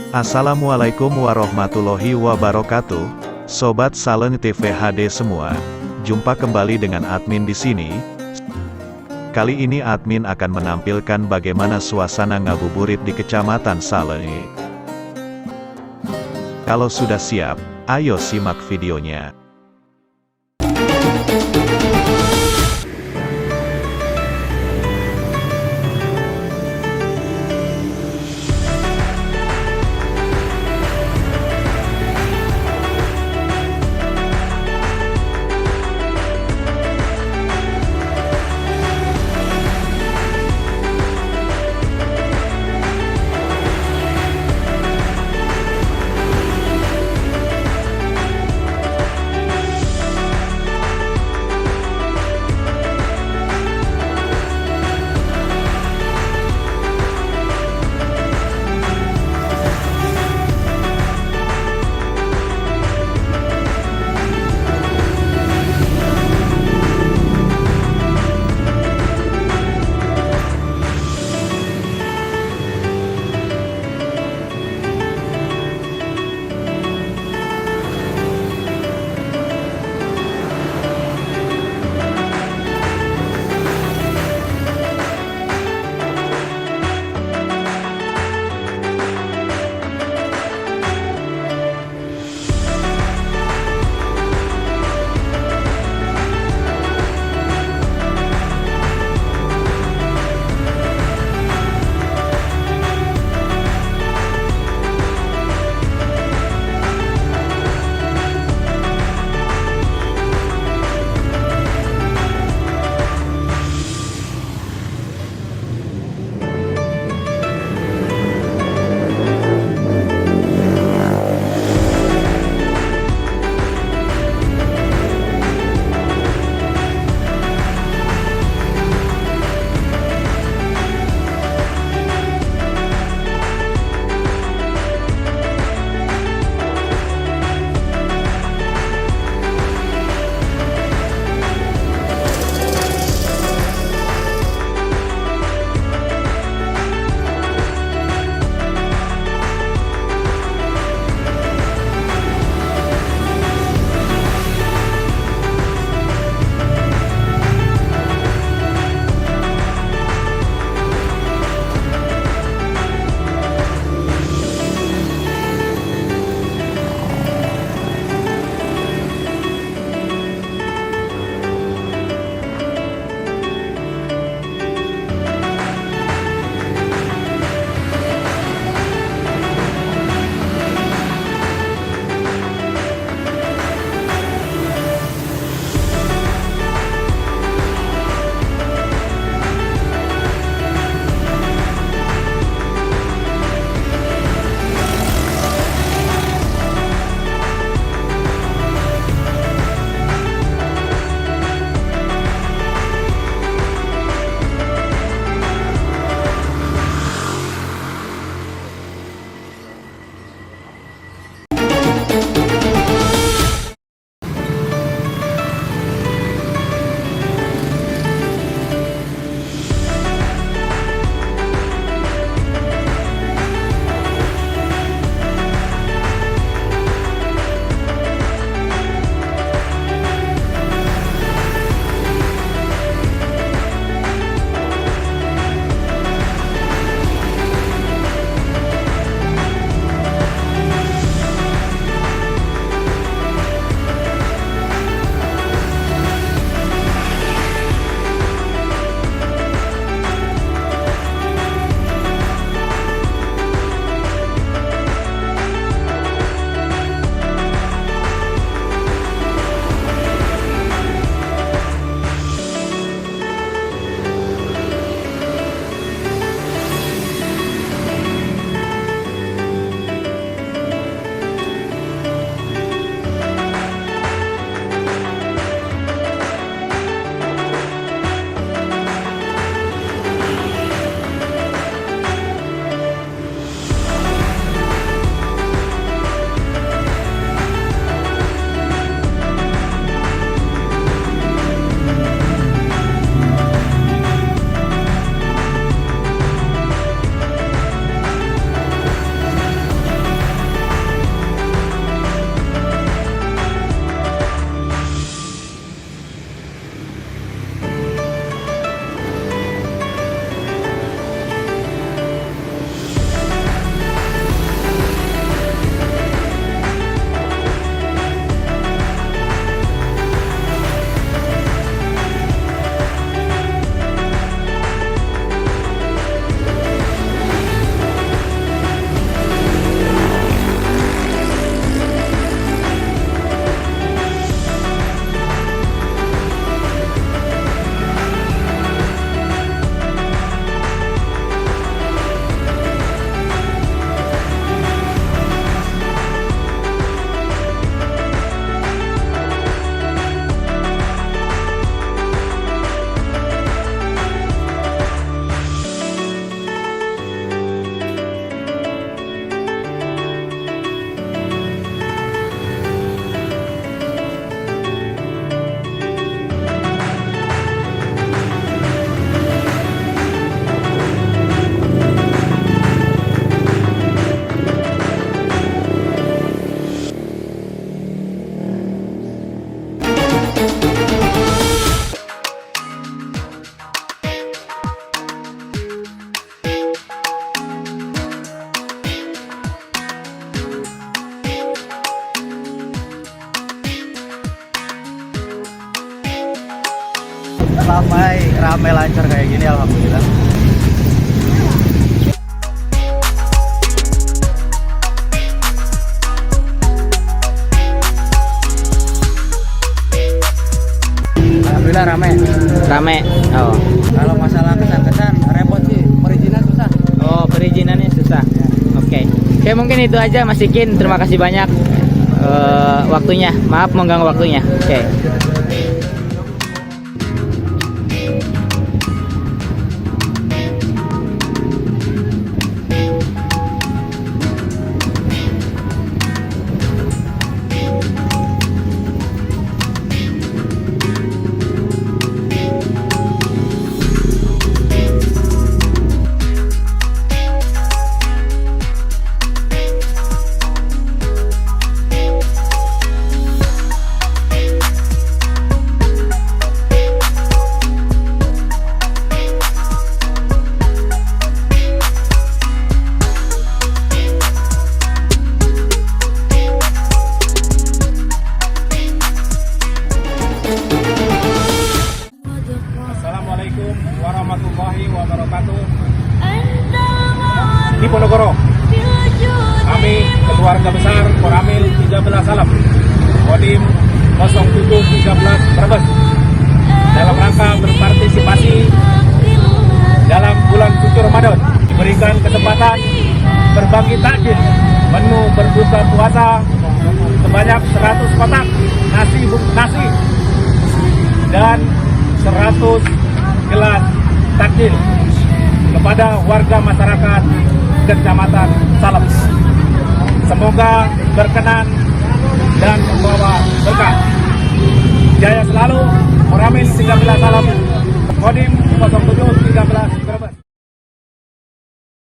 Assalamualaikum warahmatullahi wabarakatuh, Sobat Saleng TV HD semua. Jumpa kembali dengan admin di sini. Kali ini admin akan menampilkan bagaimana suasana ngabuburit di Kecamatan Saleng. Kalau sudah siap, ayo simak videonya. rame lancar kayak gini, alhamdulillah. Alhamdulillah rame. Oh. Kalau masalah kesan-kesan repot sih, perizinan susah. Oh, perizinannya susah. Oke. Oke, mungkin itu aja Mas Ikin. Terima kasih banyak waktunya. Maaf mengganggu waktunya. Oke. Assalamualaikum warahmatullahi wabarakatuh. Di Ponorogo, kami keluarga besar Koramil 13 Salam, Kodim 0713 Brebes, dalam rangka berpartisipasi dalam bulan suci Ramadan, diberikan kesempatan berbagi takjil menu berbuka puasa sebanyak 100 kotak nasi dan 100 gelas takjil kepada warga masyarakat Kecamatan Salem. Semoga berkenan dan membawa berkah. Jaya selalu, Koramil 13 Salem, Kodim 07